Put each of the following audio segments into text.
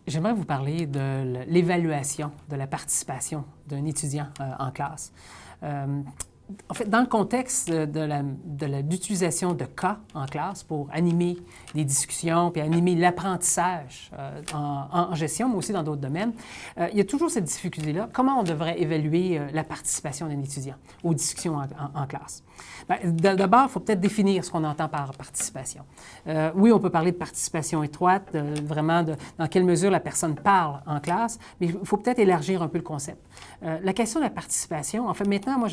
J'aimerais vous parler de l'évaluation de la participation d'un étudiant en classe. En fait, dans le contexte d'utilisation de cas en classe pour animer des discussions puis animer l'apprentissage en gestion, mais aussi dans d'autres domaines, il y a toujours cette difficulté-là. Comment on devrait évaluer la participation d'un étudiant aux discussions en classe? D'abord, il faut peut-être définir ce qu'on entend par participation. Oui, on peut parler de participation étroite, vraiment dans quelle mesure la personne parle en classe, mais il faut peut-être élargir un peu le concept. La question de la participation, en fait, maintenant, moi,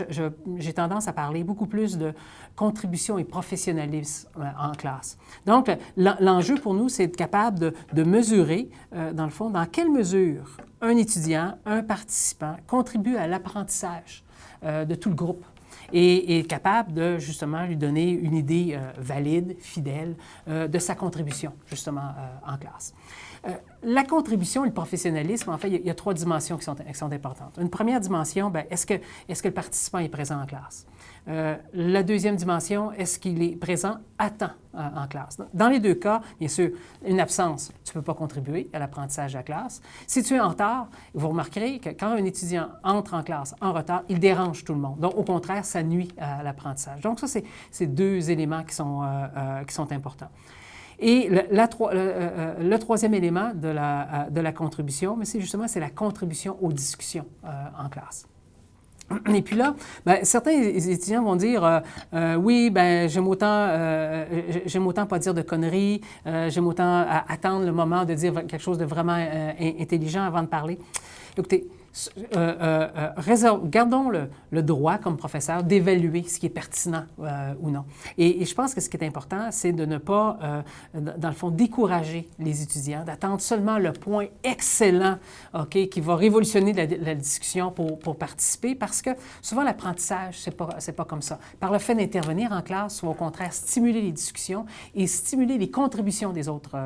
j'ai tendance à parler beaucoup plus de contribution et professionnalisme en classe. Donc, l'enjeu pour nous, c'est être capable de mesurer, dans le fond, dans quelle mesure un étudiant, un participant contribue à l'apprentissage de tout le groupe et est capable de, justement, lui donner une idée valide, fidèle de sa contribution, justement, en classe. La contribution et le professionnalisme, en fait, il y a trois dimensions qui sont importantes. Une première dimension, est-ce que le participant est présent en classe? La deuxième dimension, est-ce qu'il est présent à temps en classe? Dans les deux cas, bien sûr, une absence, tu ne peux pas contribuer à l'apprentissage de la classe. Si tu es en retard, vous remarquerez que quand un étudiant entre en classe en retard, il dérange tout le monde. Donc, au contraire, ça nuit à l'apprentissage. Donc, ça, c'est deux éléments qui sont importants. Et le troisième élément de la contribution, c'est justement la contribution aux discussions en classe. Et puis là, certains étudiants vont dire oui, j'aime autant pas dire de conneries, j'aime autant attendre le moment de dire quelque chose de vraiment intelligent avant de parler. Écoutez, gardons le droit comme professeur d'évaluer ce qui est pertinent ou non. Et je pense que ce qui est important, c'est de ne pas, dans le fond, décourager les étudiants, d'attendre seulement le point excellent, qui va révolutionner la discussion pour participer, parce que souvent l'apprentissage, c'est pas comme ça. Par le fait d'intervenir en classe, on va au contraire stimuler les discussions et stimuler les contributions des autres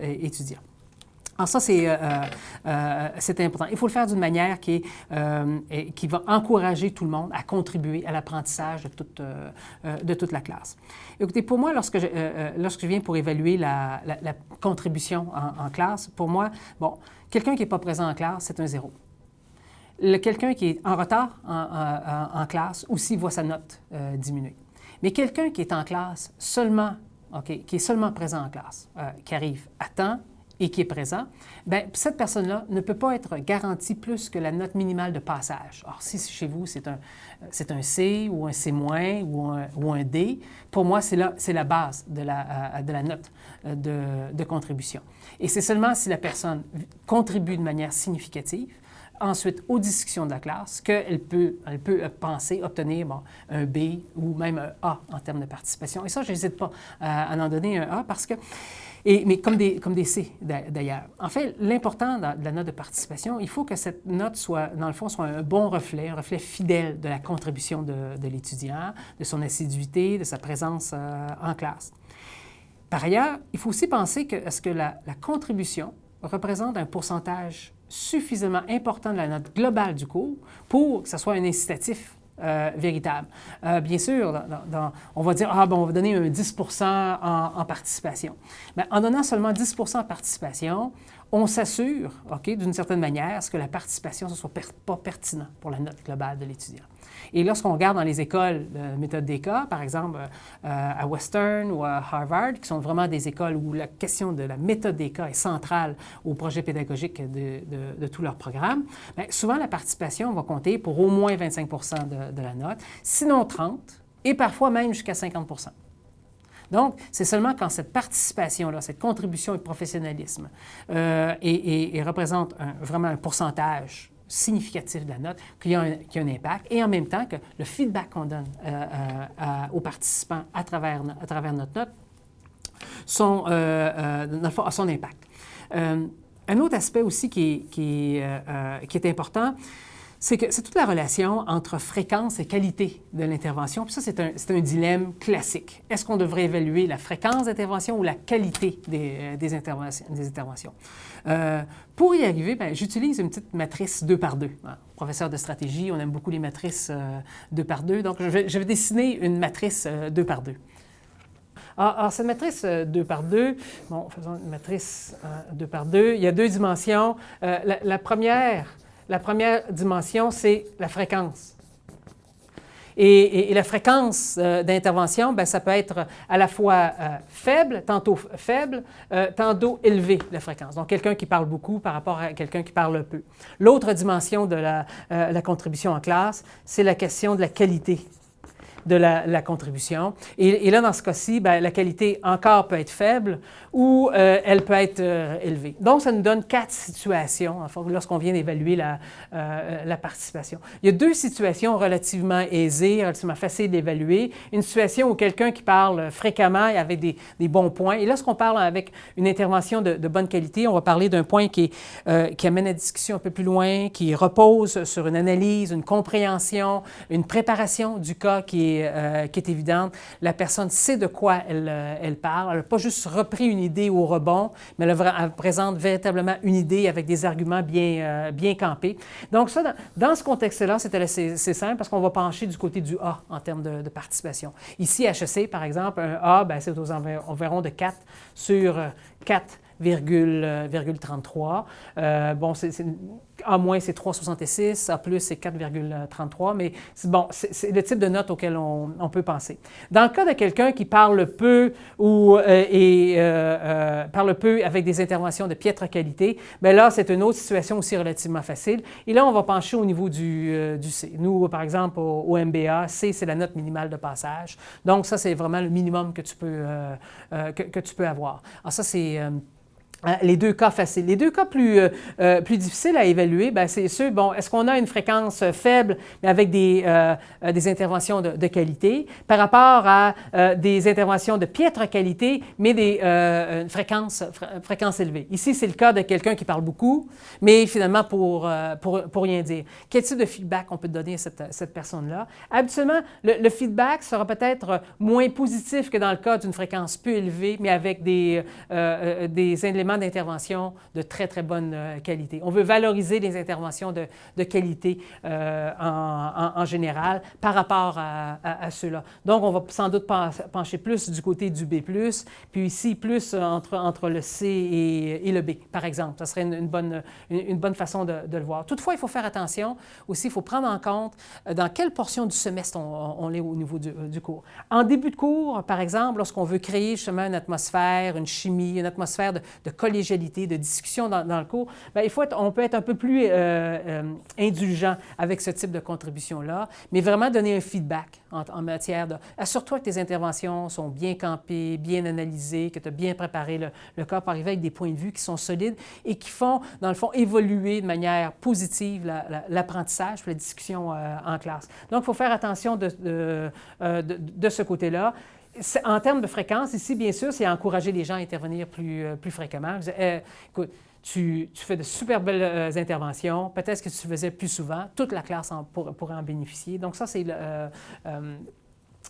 étudiants. Alors ça, c'est important. Il faut le faire d'une manière qui va encourager tout le monde à contribuer à l'apprentissage de toute la classe. Écoutez, pour moi, lorsque je viens pour évaluer la contribution en classe, pour moi, quelqu'un qui n'est pas présent en classe, c'est un 0. Quelqu'un qui est en retard en classe aussi voit sa note diminuer. Mais quelqu'un qui est en classe seulement, qui est seulement présent en classe, qui arrive à temps, et qui est présent, cette personne-là ne peut pas être garantie plus que la note minimale de passage. Alors, si chez vous, c'est un C ou un C- ou un D, pour moi, c'est la base de la note de contribution. Et c'est seulement si la personne contribue de manière significative, ensuite, aux discussions de la classe, qu'elle peut penser obtenir un B ou même un A en termes de participation. Et ça, je n'hésite pas à en donner un A parce que mais comme des C, d'ailleurs. En fait, l'important de la note de participation, il faut que cette note soit, dans le fond, soit un bon reflet, un reflet fidèle de la contribution de l'étudiant, de son assiduité, de sa présence en classe. Par ailleurs, il faut aussi penser est-ce que la contribution représente un pourcentage suffisamment important de la note globale du cours pour que ce soit un incitatif véritable. Bien sûr, on va dire, on va donner un 10 en participation. Mais en donnant seulement 10 en participation, on s'assure, d'une certaine manière, que la participation ne soit pas pertinent pour la note globale de l'étudiant. Et lorsqu'on regarde dans les écoles de méthode des cas, par exemple à Western ou à Harvard, qui sont vraiment des écoles où la question de la méthode des cas est centrale au projet pédagogique de tout leur programme, souvent la participation va compter pour au moins 25 de la note, sinon 30 et parfois même jusqu'à 50 Donc, c'est seulement quand cette participation-là, cette contribution et professionnalisme et représente vraiment un pourcentage significatif de la note qu'il y a un impact, et en même temps que le feedback qu'on donne aux participants à travers notre note a son impact. Un autre aspect aussi qui est important, c'est toute la relation entre fréquence et qualité de l'intervention. Puis ça, c'est un dilemme classique. Est-ce qu'on devrait évaluer la fréquence d'intervention ou la qualité des interventions? Pour y arriver, j'utilise une petite matrice 2 par 2. Professeur de stratégie, on aime beaucoup les matrices 2 par 2. Donc, je vais dessiner une matrice 2 par 2. Alors, cette matrice 2 par 2, bon, faisons une matrice 2 par 2, il y a deux dimensions. La première dimension, c'est la fréquence. Et la fréquence d'intervention, bien, ça peut être à la fois faible, tantôt élevé, la fréquence. Donc, quelqu'un qui parle beaucoup par rapport à quelqu'un qui parle peu. L'autre dimension de la contribution en classe, c'est la question de la qualité de la contribution. Et là, dans ce cas-ci, bien, la qualité encore peut être faible ou elle peut être élevée. Donc, ça nous donne 4 situations, en fait, lorsqu'on vient d'évaluer la participation. Il y a 2 situations relativement aisées, relativement faciles d'évaluer. Une situation où quelqu'un qui parle fréquemment et avec des bons points. Et lorsqu'on parle avec une intervention de bonne qualité, on va parler d'un point qui amène la discussion un peu plus loin, qui repose sur une analyse, une compréhension, une préparation du cas qui est évidente. La personne sait de quoi elle parle. Elle n'a pas juste repris une idée au rebond, mais elle présente véritablement une idée avec des arguments bien campés. Donc ça, dans ce contexte-là, c'est simple parce qu'on va pencher du côté du A en termes de participation. Ici, HEC, par exemple, un A, bien, c'est aux environs de 4 sur 4,33. Bon, A- c'est 3,66, A+, c'est 4,33, mais c'est le type de note auquel on peut penser. Dans le cas de quelqu'un qui parle peu parle peu avec des interventions de piètre qualité, bien là, c'est une autre situation aussi relativement facile. Et là, on va pencher au niveau du C. Nous, par exemple, au MBA, C, c'est la note minimale de passage. Donc, ça, c'est vraiment le minimum que tu peux avoir. Alors ça, c'est les 2 cas faciles. Les 2 cas plus difficiles à évaluer, bien, c'est ceux, bon, est-ce qu'on a une fréquence faible, mais avec des interventions de qualité, par rapport à des interventions de piètre qualité, mais une fréquence élevée. Ici, c'est le cas de quelqu'un qui parle beaucoup, mais finalement pour rien dire. Quel type de feedback on peut donner à cette personne-là? Habituellement, le feedback sera peut-être moins positif que dans le cas d'une fréquence peu élevée, mais avec des éléments d'intervention de très, très bonne qualité. On veut valoriser les interventions de qualité en général par rapport à ceux-là. Donc, on va sans doute pencher plus du côté du B+, puis ici, plus entre le C et le B, par exemple. Ça serait une bonne façon de le voir. Toutefois, il faut faire attention aussi, il faut prendre en compte dans quelle portion du semestre on est au niveau du cours. En début de cours, par exemple, lorsqu'on veut créer justement une atmosphère, une chimie, une atmosphère de collégialité, de discussion dans le cours, bien, on peut être un peu plus indulgent avec ce type de contribution-là, mais vraiment donner un feedback en matière de... Assure-toi que tes interventions sont bien campées, bien analysées, que tu as bien préparé le cas pour arriver avec des points de vue qui sont solides et qui font, dans le fond, évoluer de manière positive l'apprentissage et la discussion en classe. Donc, il faut faire attention de ce côté-là. En termes de fréquence, ici, bien sûr, c'est encourager les gens à intervenir plus fréquemment. Écoute, tu fais de super belles interventions, peut-être que tu faisais plus souvent, toute la classe pourrait en bénéficier. Donc ça, c'est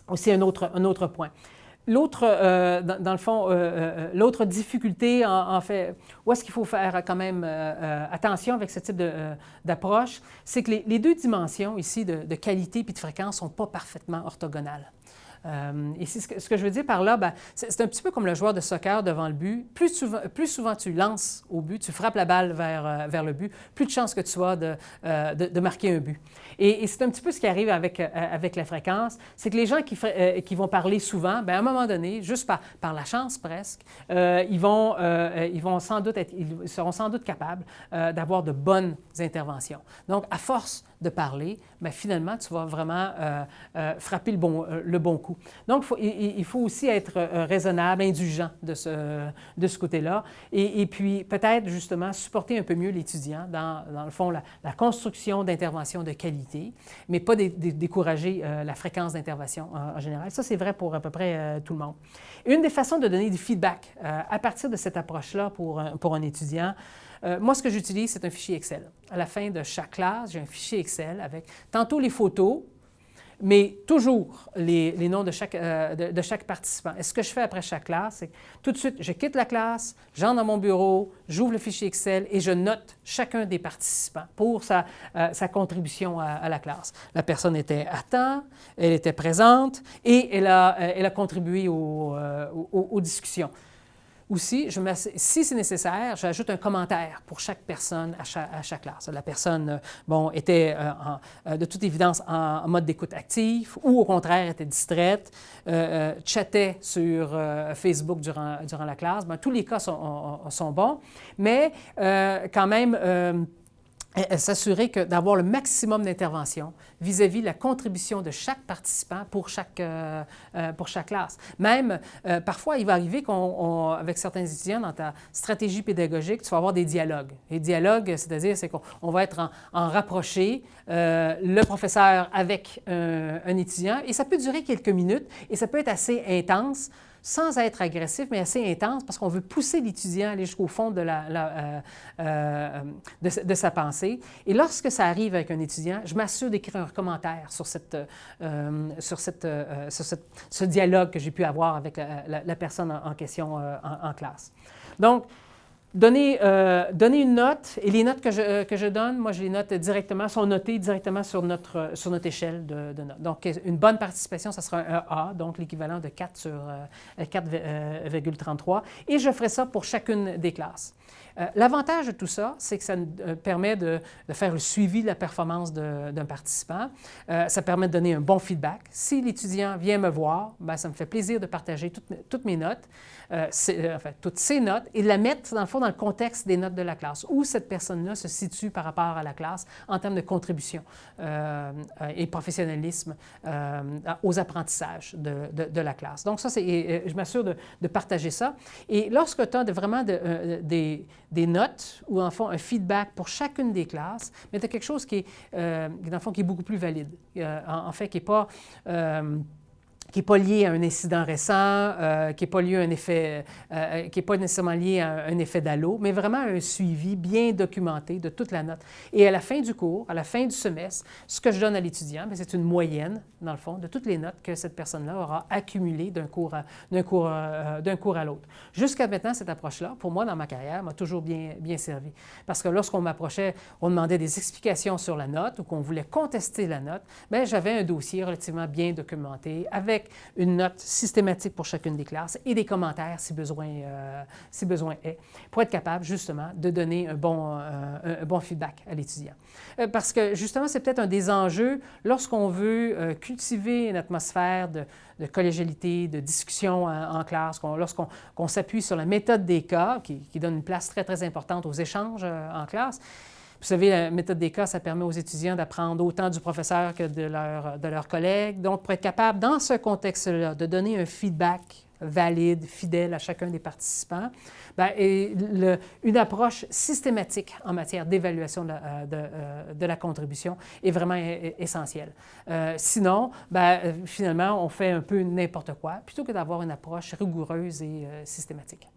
aussi un autre point. L'autre, dans le fond, l'autre difficulté, en fait, où est-ce qu'il faut faire quand même attention avec ce type d'approche, c'est que les 2 dimensions ici de qualité et de fréquence ne sont pas parfaitement orthogonales. Et ce que je veux dire par là, ben, c'est un petit peu comme le joueur de soccer devant le but. Plus souvent tu lances au but, tu frappes la balle vers le but, plus de chances que tu as de marquer un but. Et c'est un petit peu ce qui arrive avec la fréquence, c'est que les gens qui vont parler souvent, bien, à un moment donné, juste par la chance presque, ils seront sans doute capables d'avoir de bonnes interventions. Donc, à force de parler, bien, finalement, tu vas vraiment frapper le bon coup. Donc, il faut aussi être raisonnable, indulgent de ce côté-là, et puis peut-être justement supporter un peu mieux l'étudiant dans le fond, la construction d'interventions de qualité, mais pas décourager la fréquence d'intervention en général. Ça, c'est vrai pour à peu près tout le monde. Une des façons de donner du feedback à partir de cette approche-là pour un étudiant, moi, ce que j'utilise, c'est un fichier Excel. À la fin de chaque classe, j'ai un fichier Excel avec tantôt les photos, mais toujours les noms de chaque participant. Et ce que je fais après chaque classe, c'est que tout de suite, je quitte la classe, j'entre dans mon bureau, j'ouvre le fichier Excel et je note chacun des participants pour sa contribution à la classe. La personne était à temps, elle était présente et elle a contribué aux discussions. Aussi, si c'est nécessaire, j'ajoute un commentaire pour chaque personne à chaque classe. La personne, était de toute évidence en mode d'écoute actif ou au contraire était distraite, chattait sur Facebook durant la classe. Tous les cas sont bons, mais quand même, s'assurer d'avoir le maximum d'intervention vis-à-vis de la contribution de chaque participant pour chaque classe. Même, parfois, il va arriver qu'avec certains étudiants, dans ta stratégie pédagogique, tu vas avoir des dialogues. Les dialogues, c'est qu'on va être en rapproché, le professeur avec un étudiant, et ça peut durer quelques minutes, et ça peut être assez intense, sans être agressif, mais assez intense, parce qu'on veut pousser l'étudiant à aller jusqu'au fond de sa pensée. Et lorsque ça arrive avec un étudiant, je m'assure d'écrire un commentaire sur ce dialogue que j'ai pu avoir avec la personne en question en classe. Donc, donner une note, et les notes que je donne, moi, je les note directement, sont notées directement sur notre échelle de notes. Donc, une bonne participation, ça sera un A, donc l'équivalent de 4 sur 4,33, et je ferai ça pour chacune des classes. L'avantage de tout ça, c'est que ça nous permet de faire le suivi de la performance d'un participant. Ça permet de donner un bon feedback. Si l'étudiant vient me voir, ça me fait plaisir de partager toutes mes notes, toutes ces notes, et de la mettre, dans le fond, dans le contexte des notes de la classe, où cette personne-là se situe par rapport à la classe en termes de contribution et professionnalisme aux apprentissages de la classe. Donc ça, je m'assure de partager ça. Et lorsque tu as vraiment des notes ou en fond un feedback pour chacune des classes, mais tu as quelque chose qui est, dans le fond, qui est beaucoup plus valide, en fait, qui n'est pas lié à un incident récent, qui n'est pas lié à un effet, qui n'est pas nécessairement lié à un effet d'halo, mais vraiment un suivi bien documenté de toute la note. Et à la fin du cours, à la fin du semestre, ce que je donne à l'étudiant, c'est une moyenne, dans le fond, de toutes les notes que cette personne-là aura accumulées d'un cours à l'autre. Jusqu'à maintenant, cette approche-là, pour moi, dans ma carrière, m'a toujours bien servi. Parce que lorsqu'on m'approchait, on demandait des explications sur la note ou qu'on voulait contester la note, j'avais un dossier relativement bien documenté avec une note systématique pour chacune des classes et des commentaires si besoin est, pour être capable justement de donner un bon feedback à l'étudiant. Parce que justement, c'est peut-être un des enjeux lorsqu'on veut cultiver une atmosphère de collégialité, de discussion en classe, lorsqu'on s'appuie sur la méthode des cas, qui donne une place très, très importante aux échanges en classe. Vous savez, la méthode des cas, ça permet aux étudiants d'apprendre autant du professeur que de leurs collègues. Donc, pour être capable, dans ce contexte-là, de donner un feedback valide, fidèle à chacun des participants, une approche systématique en matière d'évaluation de la contribution est vraiment essentielle. Sinon, finalement, on fait un peu n'importe quoi, plutôt que d'avoir une approche rigoureuse et systématique.